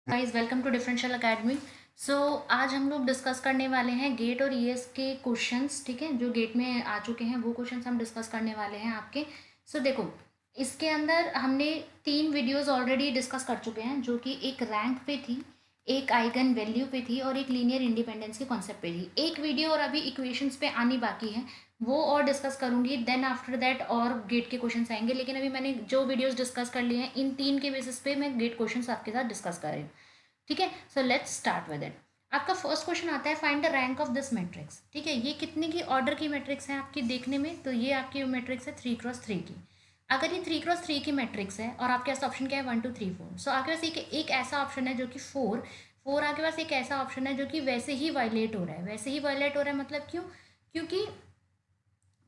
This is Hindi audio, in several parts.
Guys welcome to Differential Academy. So आज हम लोग डिस्कस करने वाले हैं गेट और ईएस के क्वेश्चंस। ठीक है, जो गेट में आ चुके हैं वो क्वेश्चंस हम डिस्कस करने वाले हैं आपके। देखो, इसके अंदर हमने 3 वीडियोस ऑलरेडी डिस्कस कर चुके हैं, जो कि एक रैंक पे थी, एक आइगन वैल्यू पे थी और एक लीनियर इंडिपेंडेंस के कॉन्सेप्ट पे थी। एक वीडियो और अभी इक्वेशंस पे आनी बाकी है, वो और डिस्कस करूंगी। देन आफ्टर दैट और गेट के क्वेश्चंस आएंगे, लेकिन अभी मैंने जो वीडियोस डिस्कस कर लिए हैं इन 3 के बेसिस पे मैं गेट क्वेश्चंस आपके साथ डिस्कस कर रही हूँ। ठीक है, so let's start with it. आपका फर्स्ट क्वेश्चन आता है, find the rank of this matrix. ठीक है, ये कितने की ऑर्डर की मैट्रिक्स है आपकी देखने में, तो ये आपकी मैट्रिक्स है 3x3 की। अगर ये 3x3 की मैट्रिक्स है और आपके पास ऑप्शन क्या है 1 2 3 4, सो आपके पास एक ऐसा ऑप्शन है जो कि 4 4, आपके पास एक ऐसा ऑप्शन है जो कि वैसे ही वायलेट हो रहा है। वैसे ही वायलेट हो रहा है मतलब क्यों? क्योंकि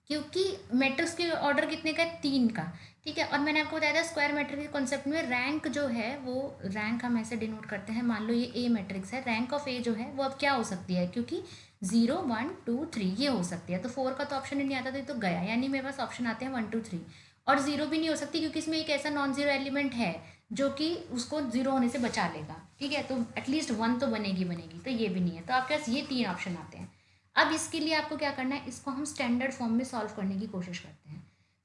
क्योंकि मैट्रिक्स के ऑर्डर कितने का है, 3 का। ठीक है, और मैंने आपको बताया था स्क्वायर मैट्रिक्स के कॉन्सेप्ट में रैंक जो है वो रैंक हम ऐसे डिनोट करते हैं। मान लो ये ए मैट्रिक्स है, रैंक ऑफ ए जो है वो अब क्या हो सकती है, क्योंकि 0 1 2 3 ये हो सकती है। तो 4 का तो ऑप्शन ही नहीं आता था, तो गया, यानी मेरे पास ऑप्शन आते हैं 1 2 3। और 0 भी नहीं हो सकती क्योंकि इसमें एक ऐसा नॉन जीरो एलिमेंट है जो कि उसको 0 होने से बचा लेगा। ठीक है, तो एटलीस्ट 1 तो बनेगी बनेगी, तो ये भी नहीं है। तो आपके पास ये 3 ऑप्शन आते हैं। अब इसके लिए आपको क्या करना है, इसको हम स्टैंडर्ड फॉर्म में सॉल्व करने की कोशिश करते हैं।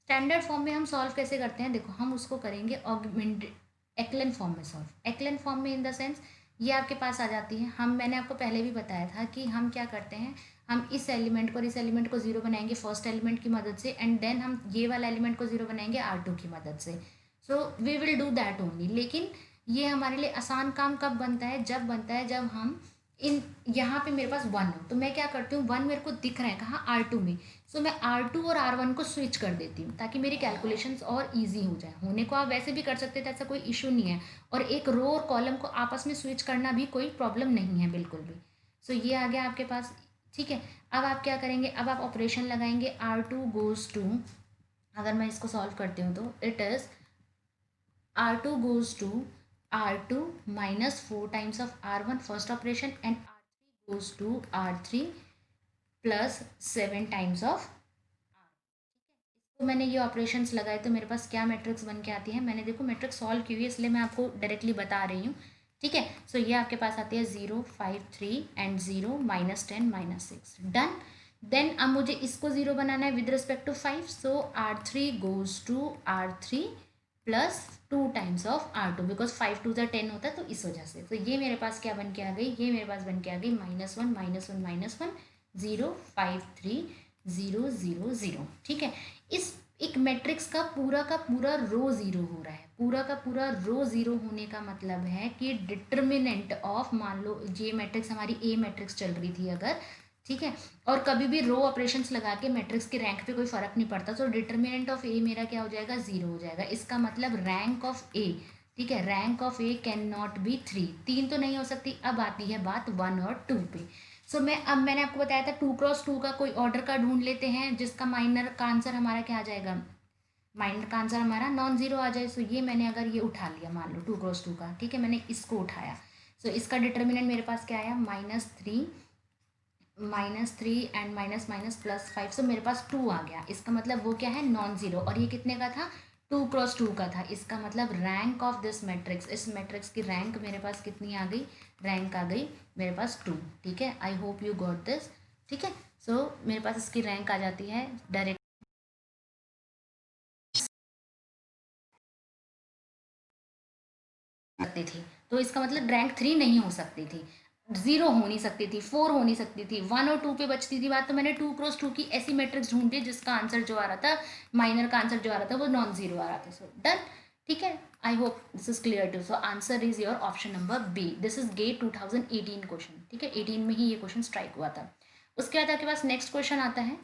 स्टैंडर्ड फॉर्म में हम सॉल्व कैसे करते हैं, देखो हम उसको करेंगे ऑगमेंटेड एक्लन फॉर्म में सॉल्व। एक्लन फॉर्म में इन द सेंस ये आपके पास आ जाती है। मैंने आपको पहले भी बताया था कि हम क्या करते हैं, हम इस एलिमेंट को और इस एलिमेंट को 0 बनाएंगे फर्स्ट एलिमेंट की मदद से, एंड देन हम ये वाला एलिमेंट को 0 बनाएंगे R2 की मदद से। So we will do that only. लेकिन ये हमारे लिए आसान काम कब बनता है, जब बनता है जब हम इन यहाँ पे मेरे पास 1 हो, तो मैं क्या करती हूँ, 1 मेरे को दिख रहा है कहाँ, R2 में। मैं R2 और R1 को स्विच कर देती हूँ ताकि मेरी कैलकुलेशंस और इजी हो जाए। होने को आप वैसे भी कर सकते थे, ऐसा कोई इशू नहीं है। और एक रो और कॉलम को आपस में स्विच करना भी कोई प्रॉब्लम नहीं है बिल्कुल भी। ये आ गया आपके पास। ठीक है, अब आप क्या करेंगे, अब आप ऑपरेशन लगाएंगे। R2 गोज टू, अगर मैं इसको सॉल्व करती हूँ तो it is R2 goes to R2 minus 4 times of R1 first operation, and R3 goes to R3 plus 7 times of। तो मैंने ये ऑपरेशंस लगाए तो मेरे पास क्या मैट्रिक्स बन के आती है, मैंने देखो मैट्रिक्स सॉल्व की हुई है इसलिए मैं आपको डायरेक्टली बता रही हूँ। ठीक है, ये आपके पास आती है 0 5 3 एंड 0 -10 -6 डन। देन अब मुझे इसको 0 बनाना है with respect to 5, R3 goes to R3 plus 2 times of R2, because 5 2 10 होता है, तो इस वजह से। ये मेरे पास क्या बन के आ गई, ये मेरे पास बन के आ गई -1 -1 -1 0 5 3 0 0 0। ठीक है, इस एक मैट्रिक्स का पूरा रो 0 हो रहा है। पूरा का पूरा रो 0 होने का मतलब है कि डिटर्मिनेंट ऑफ, मान लो ये मैट्रिक्स हमारी ए मैट्रिक्स चल रही थी अगर, ठीक है, और कभी भी रो ऑपरेशंस लगा के मैट्रिक्स के रैंक पे कोई फर्क नहीं पड़ता, तो डिटर्मिनेंट ऑफ ए मेरा क्या हो जाएगा, 0 हो जाएगा। इसका मतलब रैंक ऑफ ए, ठीक है, rank of A can not be 3, 3 तो नहीं हो सकती। अब आती है बात 1 और 2 पे। मैंने आपको बताया था 2x2 का कोई ऑर्डर का ढूंढ लेते हैं जिसका माइनर का आंसर हमारा क्या आ जाएगा, माइनर का आंसर हमारा नॉन जीरो आ जाए। ये मैंने अगर ये उठा लिया, मान लो 2x2 का, ठीक है, मैंने इसको उठाया। इसका डिटर्मिनेंट मेरे पास क्या आया, -3 एंड माइनस माइनस +5, मेरे पास 2 आ गया। इसका मतलब वो क्या है, नॉन जीरो। और ये कितने का था, 2x2 का था। इसका मतलब रैंक ऑफ दिस मैट्रिक्स, इस मैट्रिक्स की रैंक मेरे पास कितनी आ गई, रैंक आ गई मेरे पास 2। ठीक है, I hope you got this. ठीक है, मेरे पास इसकी रैंक आ जाती है डायरेक्ट सकती थी। तो इसका मतलब रैंक 3 नहीं हो सकती थी, 0 हो नहीं सकती थी, 4 हो नहीं सकती थी, 1 और 2 पे बचती थी बात। तो मैंने 2x2 की ऐसी मैट्रिक्स ढूंढी जिसका आंसर जो आ रहा था, माइनर का आंसर जो आ रहा था वो नॉन जीरो आ रहा था। डन। ठीक है, I hope this is clear too. Answer is your option number B. This is GATE 2018 question. ठीक है, 18 में ही ये क्वेश्चन स्ट्राइक हुआ था। उसके बाद आपके पास नेक्स्ट क्वेश्चन आता है।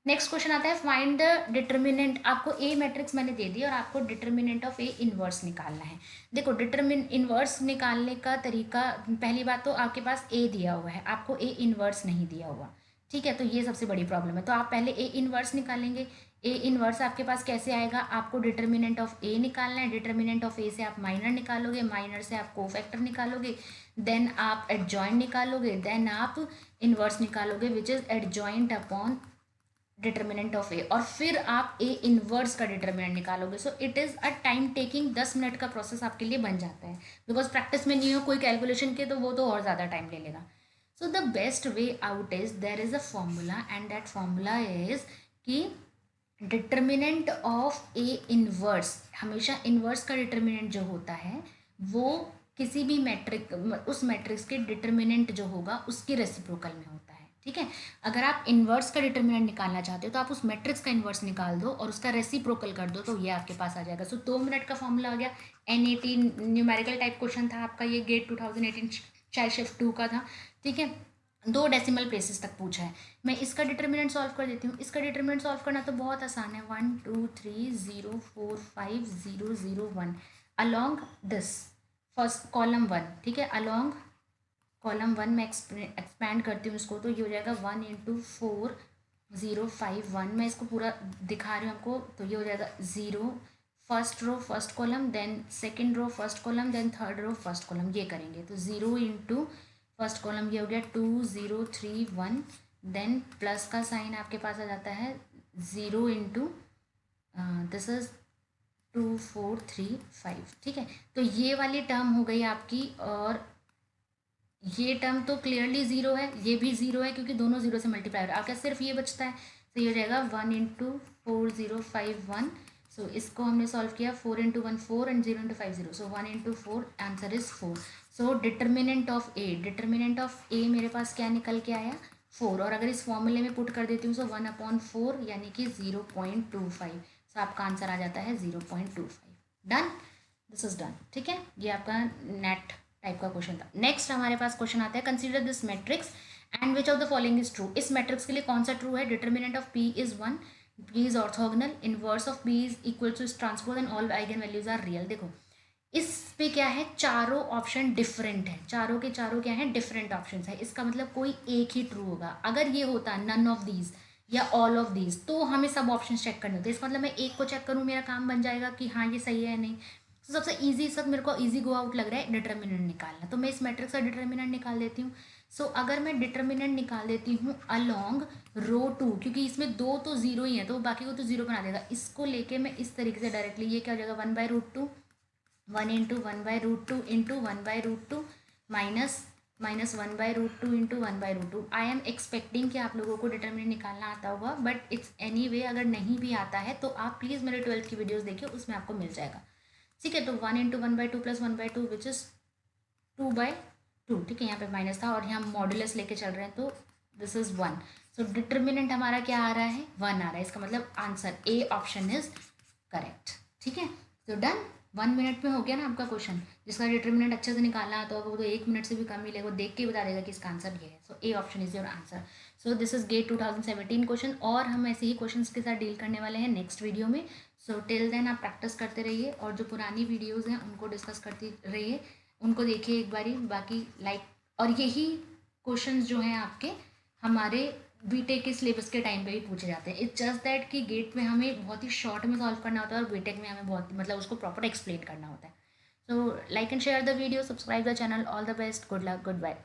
नेक्स्ट क्वेश्चन आता है, फाइंड द डिटर्मिनेंट। आपको ए मैट्रिक्स मैंने दे दी और आपको डिटर्मिनेंट ऑफ ए इनवर्स निकालना है। देखो, डिटर्मिन इनवर्स निकालने का तरीका, पहली बात तो आपके पास ए दिया हुआ है, आपको ए इनवर्स नहीं दिया हुआ। ठीक है, तो ये सबसे बड़ी प्रॉब्लम है। तो आप पहले ए इनवर्स निकालेंगे। ए इनवर्स आपके पास कैसे आएगा, आपको डिटर्मिनेंट ऑफ ए निकालना है। डिटर्मिनेंट ऑफ ए से आप माइनर निकालोगे, माइनर से आप कोफैक्टर निकालोगे, देन आप एडजॉइंट निकालोगे, देन आप इनवर्स निकालोगे, which is adjoint upon determinant of A, और फिर आप ए इनवर्स का डिटर्मिनेंट निकालोगे. So it is a time taking, 10 minute का प्रोसेस आपके लिए बन जाता है. बिकॉज प्रैक्टिस में नहीं हो कोई कैलकुलेशन के, तो वो तो और ज़्यादा टाइम ले लेगा. So the best way out is, there is a formula and that formula is कि डिटर्मिनेंट ऑफ ए इनवर्स, हमेशा इनवर्स का डिटर्मिनेंट जो होता है वो किसी भी मैट्रिक, उस मैट्रिक्स के डिटर्मिनेंट जो होगा उसके रेसिप्रोकल में होता है. ठीक है. अगर आप इनवर्स का डिटर्मिनेंट निकालना चाहते हो तो आप उस मैट्रिक्स का इनवर्स निकाल दो और उसका रेसिप्रोकल कर दो, तो ये आपके पास आ जाएगा. सो 2 मिनट का फॉर्मूला आ गया. NAT न्यूमेरिकल टाइप क्वेश्चन था आपका, ये गेट 2018 चाय शिफ्ट 2 का था. ठीक है. 2 डेसिमल प्लेसेस तक पूछा है. मैं इसका डिटर्मिनेंट सॉल्व कर देती हूँ. इसका डिटर्मिनेंट सॉल्व करना तो बहुत आसान है. 1 2 3 0 4 5 0 0 1 अलॉन्ग दिस फर्स्ट कॉलम 1. ठीक है. अलॉन्ग कॉलम 1 में एक्सपैंड करती हूँ इसको, तो ये हो जाएगा 1 × 4 0 5 1. मैं इसको पूरा दिखा रही हूँ आपको. तो ये हो जाएगा 0 first row first column, then second row first column, then third row first column, ये करेंगे. तो 0 × फर्स्ट कॉलम ये हो गया 2 0 3 1, देन प्लस का साइन आपके पास आ जाता है 0 × दिस इज 2 4 3 5. ठीक है. तो ये वाली टर्म हो गई आपकी, और ये टर्म तो क्लियरली जीरो है, ये भी जीरो है क्योंकि दोनों जीरो से मल्टीप्लाई हो रहा है. आपका सिर्फ ये बचता है. तो ये हो जाएगा 1 × 4 0 5 1. सो इसको हमने सॉल्व किया. 4 × 1 4 and 0 × 5 0. So 1 × 4 answer is 4. So determinant of A, determinant of A मेरे पास क्या निकल के आया 4. और अगर इस फॉर्मूले में पुट कर देती हूँ, सो 1/4 यानी कि 0.25. सो आपका आंसर आ जाता है 0.25. डन. This is done. ठीक है. ये आपका नेट टाइप का क्वेश्चन था. नेक्स्ट हमारे पास क्वेश्चन आता है, consider this matrix and which of the following is true. इस मैट्रिक्स के लिए कौन सा ट्रू है. Determinant of P is 1, P is orthogonal, inverse of P is equal to transpose and all eigenvalues are real. देखो इस पे क्या है, चारों ऑप्शन डिफरेंट है. चारों के चारों क्या है, डिफरेंट ऑप्शन है. इसका मतलब कोई एक ही ट्रू होगा. अगर ये होता नन ऑफ दीज या ऑल ऑफ दीज, तो हमें सब ऑप्शन चेक करने होते. इसका मतलब मैं एक को चेक करूँ, मेरा काम बन जाएगा कि हाँ ये सही है या नहीं. तो सबसे इजी, सब मेरे को इजी गो आउट लग रहा है डिटर्मिनेंट निकालना. तो मैं इस मैट्रिक्स का डिटर्मिनेंट निकाल देती हूँ. सो अगर मैं डिटर्मिनेंट निकाल देती हूँ अलोंग रो 2, क्योंकि इसमें दो तो जीरो ही है तो बाकी को तो जीरो बना देगा. इसको लेके मैं इस तरीके से डायरेक्टली, ये क्या हो जाएगा 1/√2, 1 × 1/√2 × 1/√2 माइनस 1/√2 × 1/√2. आई एम एक्सपेक्टिंग कि आप लोगों को डिटर्मिनेंट निकालना आता होगा, बट इट्स एनी वे. अगर नहीं भी आता है तो आप प्लीज़ मेरे 12th की वीडियोज़ देखिए, उसमें आपको मिल जाएगा. ठीक है. तो 1 × 1/2 + 1/2 विच इज़ 2/2. ठीक है. यहाँ पे माइनस था और यहाँ मॉड्यूलस लेके चल रहे हैं, तो दिस इज़ 1. सो डिटर्मिनेंट हमारा क्या आ रहा है, 1 आ रहा है. इसका मतलब answer A option is correct. ठीक है. तो डन. 1 मिनट में हो गया ना आपका क्वेश्चन. जिसका डिटर्मिनेंट अच्छे से निकालना आता होगा वो तो 1 मिनट से भी कम ही लेगा, वो देख के ही बता देगा कि इसका आंसर ये है. So A option is your answer. So this is GATE 2017 question, और हम ऐसे ही क्वेश्चन के साथ डील करने वाले हैं नेक्स्ट वीडियो में. सो टिल देन आप प्रैक्टिस करते रहिए, और जो पुरानी वीडियोज़ हैं उनको डिस्कस करती रहिए, उनको देखिए एक बारी. बाकी लाइक, और यही क्वेश्चंस जो हैं आपके हमारे बीटेक के सिलेबस के टाइम पे भी पूछे जाते हैं. इट्स जस्ट दैट कि गेट में हमें बहुत ही शॉर्ट में सॉल्व करना होता है और बीटेक में हमें बहुत मतलब उसको प्रॉपर एक्सप्लेन करना होता है. So like and share the video, subscribe the channel. All the best. Good luck. Good bye.